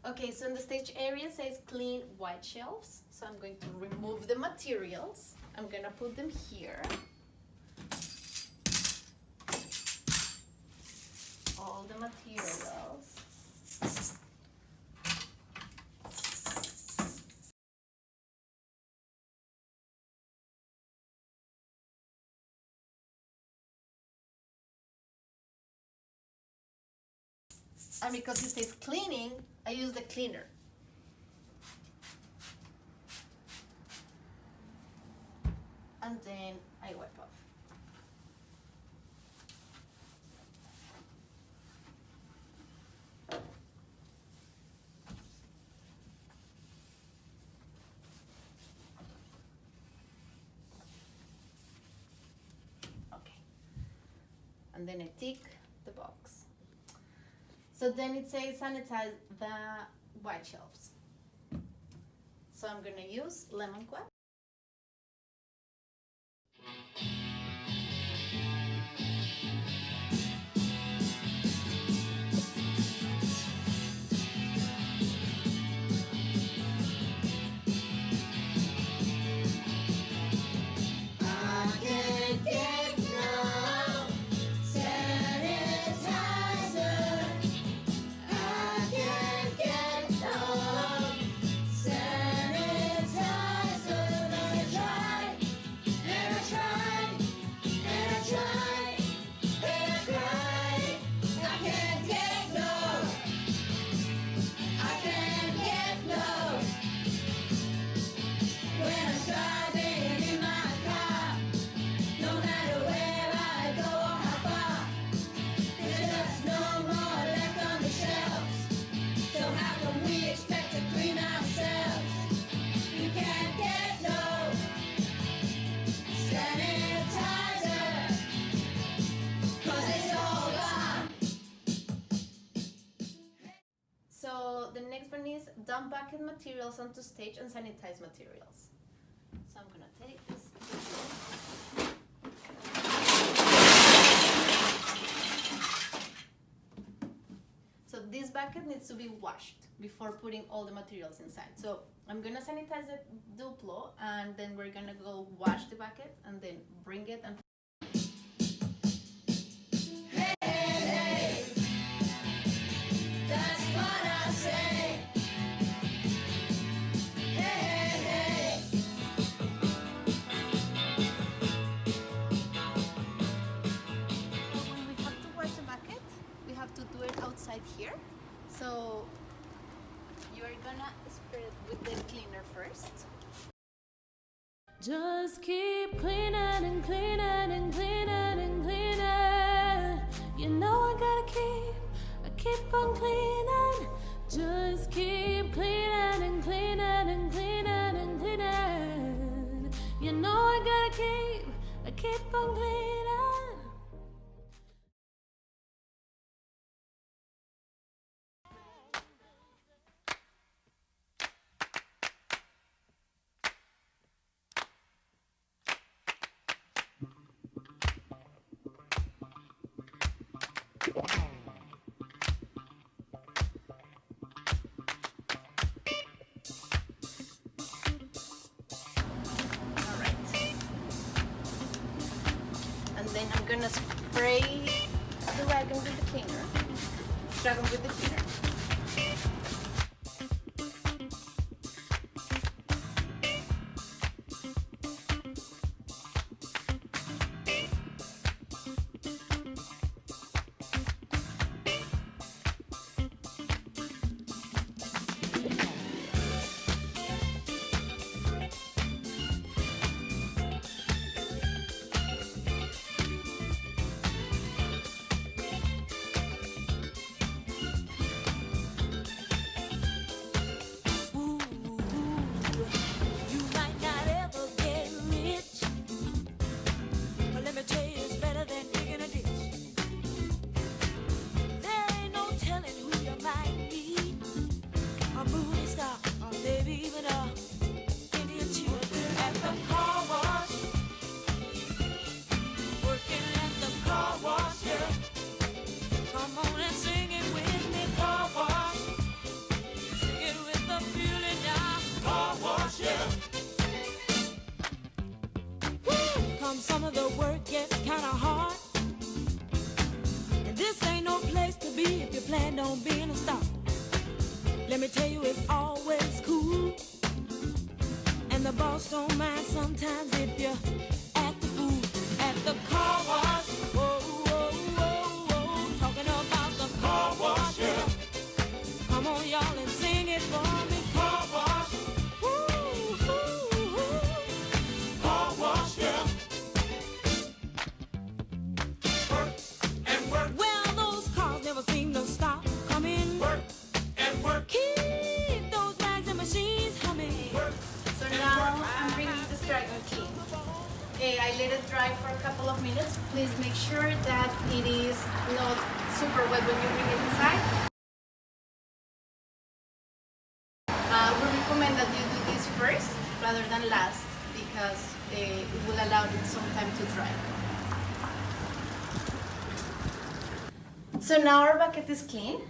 Okay, so in the stage area it says clean white shelves. So I'm going to remove the materials. I'm gonna put them here. All the materials. And because it says cleaning, I use the cleaner. And then I wipe off. Okay. And then I tick the box. So then it says sanitize the white shelves. So I'm gonna use lemon quap. So the next one is dump bucket materials onto stage and sanitize materials. So I'm gonna take this. So this bucket needs to be washed before putting all the materials inside. So I'm gonna sanitize the Duplo and then we're gonna go wash the bucket and then bring it and outside here. So you're gonna spread it with the cleaner first. Just keep cleaning and cleaning and cleaning and cleaning. You know I keep on cleaning. Just keep cleaning and cleaning and cleaning and cleaning. You know I keep on cleaning. Then I'm gonna spray the wagon with the cleaner. Struggle with the cleaner. some of the work gets kinda hard. And this ain't no place to be if you plan on being a star. Let me tell you, it's always cool. And the boss don't mind sometimes if you're at the food, at the car wash. Whoa, whoa, whoa, whoa. Talking about the car wash, yeah. Come on, y'all, and sing it for me. Car wash. Woo, woo, woo. Car wash, yeah. Work and work. Well, those cars never seem to stop coming. Work and work. Keep those bags and machines humming. Work. So now I'm bringing this dry and clean. I let it dry for a couple of minutes. Please make sure that it is not super wet when you bring it inside. We recommend that you do this first rather than last because it will allow it some time to dry. So now our bucket is clean.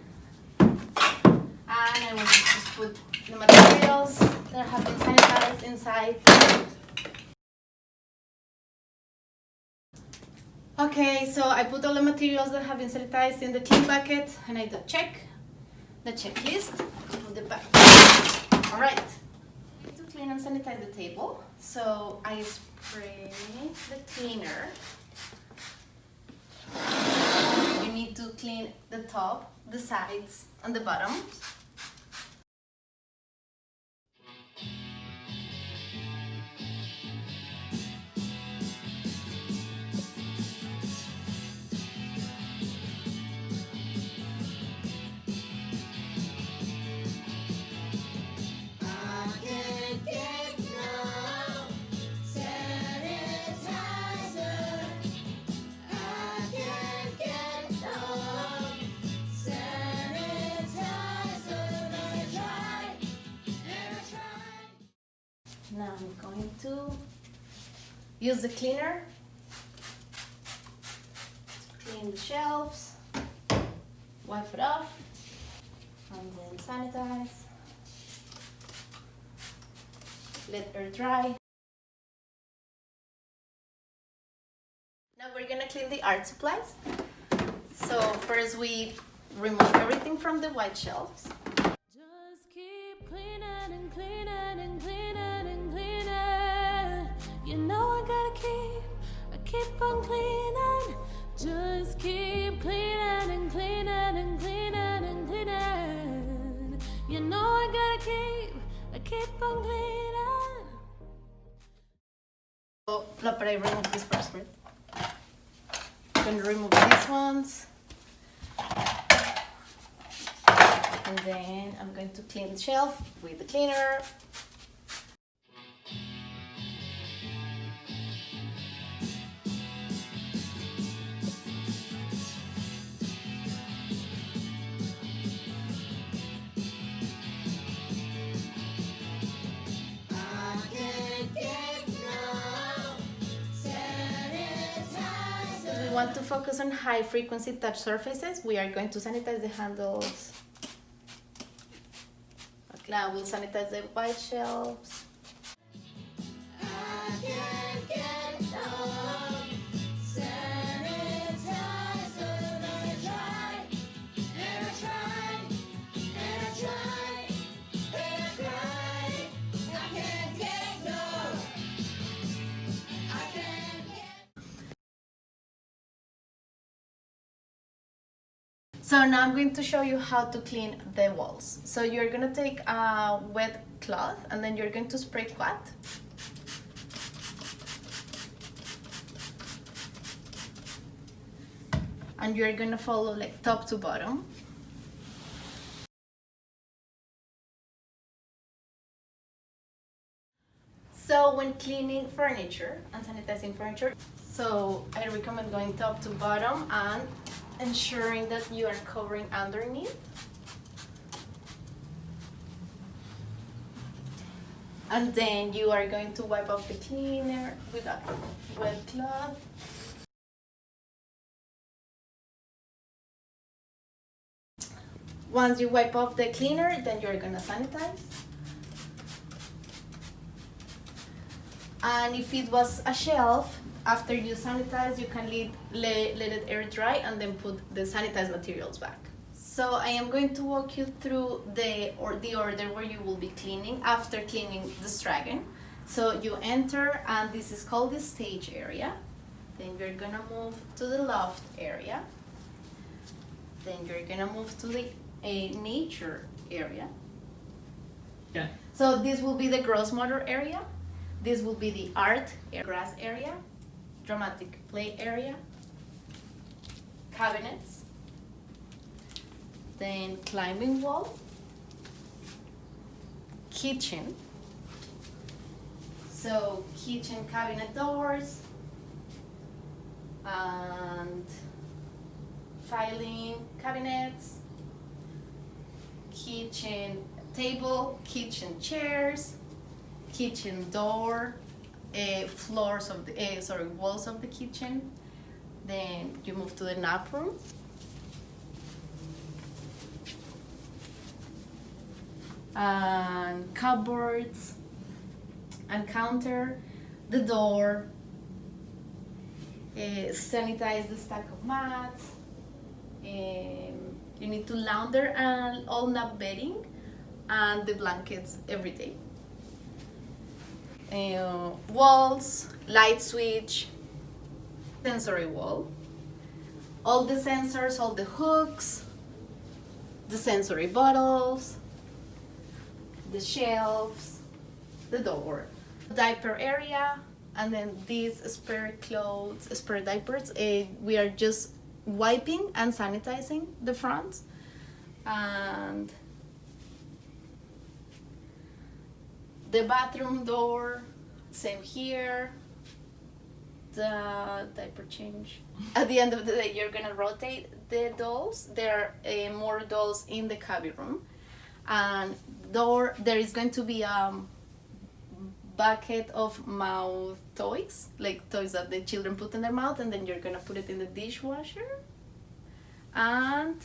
And I will just put the materials that have been sanitized inside. Okay, so I put all the materials that have been sanitized in the clean bucket and I do the checklist, put the back. Alright, I need to clean and sanitize the table. So I spray the cleaner. You need to clean the top, the sides, and the bottom. Now I'm going to use the cleaner to clean the shelves, wipe it off, and then sanitize, let air dry. Now we're gonna clean the art supplies. So first we remove everything from the white shelves. Just keep cleaning and cleaning and cleaning and cleaning. You know I keep on cleaning. Just keep cleaning and cleaning and cleaning and cleaning. You know I keep on cleaning. So, but I remove this first, right? I'm gonna remove these ones. And then I'm going to clean the shelf with the cleaner. We want to focus on high frequency touch surfaces. We are going to sanitize the handles. Okay, now we'll sanitize the white shelves. So now I'm going to show you how to clean the walls. So you're going to take a wet cloth and then you're going to spray quat. And you're going to follow like top to bottom. So when cleaning furniture and sanitizing furniture, so I recommend going top to bottom and ensuring that you are covering underneath. And then you are going to wipe off the cleaner with a wet cloth. Once you wipe off the cleaner, then you're gonna sanitize. And if it was a shelf, after you sanitize, you can let it air dry and then put the sanitized materials back. So I am going to walk you through the order where you will be cleaning after cleaning the stragon. So you enter, and this is called the stage area. Then you're gonna move to the loft area. Then you're gonna move to the nature area. Yeah. So this will be the gross motor area. This will be the art grass area, dramatic play area, cabinets, then climbing wall, kitchen. So kitchen cabinet doors and filing cabinets, kitchen table, kitchen chairs, kitchen door, walls of the kitchen. Then you move to the nap room. And cupboards and counter, the door, sanitize the stack of mats. You need to launder all nap bedding and the blankets every day. Walls, light switch, sensory wall, all the sensors, all the hooks, the sensory bottles, the shelves, the door, diaper area, and then these spare clothes, spare diapers. We are just wiping and sanitizing the front. And the bathroom door, same here. The diaper change. At the end of the day, you're gonna rotate the dolls. There are more dolls in the cubby room. And there is going to be a bucket of mouth toys, like toys that the children put in their mouth, and then you're gonna put it in the dishwasher. And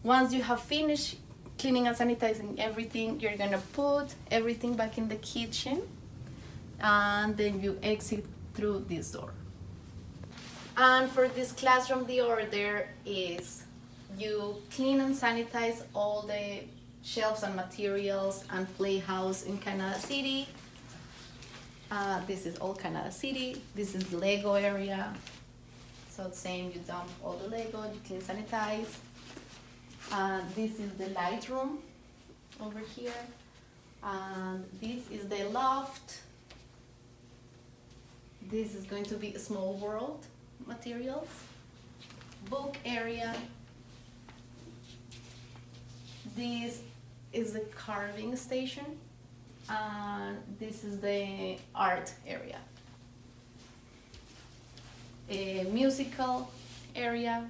once you have finished cleaning and sanitizing everything, you're gonna put everything back in the kitchen, and then you exit through this door. And for this classroom, the order is you clean and sanitize all the shelves and materials and playhouse in Canada City. This is all Canada City. This is the Lego area. So same, you dump all the Lego, you clean, sanitize. This is the light room over here. And this is the loft. This is going to be a small world materials. Book area. This is the carving station. And this is the art area. A musical area,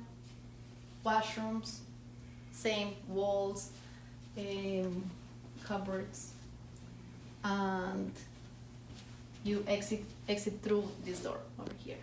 washrooms, same walls, cupboards, and you exit through this door over here.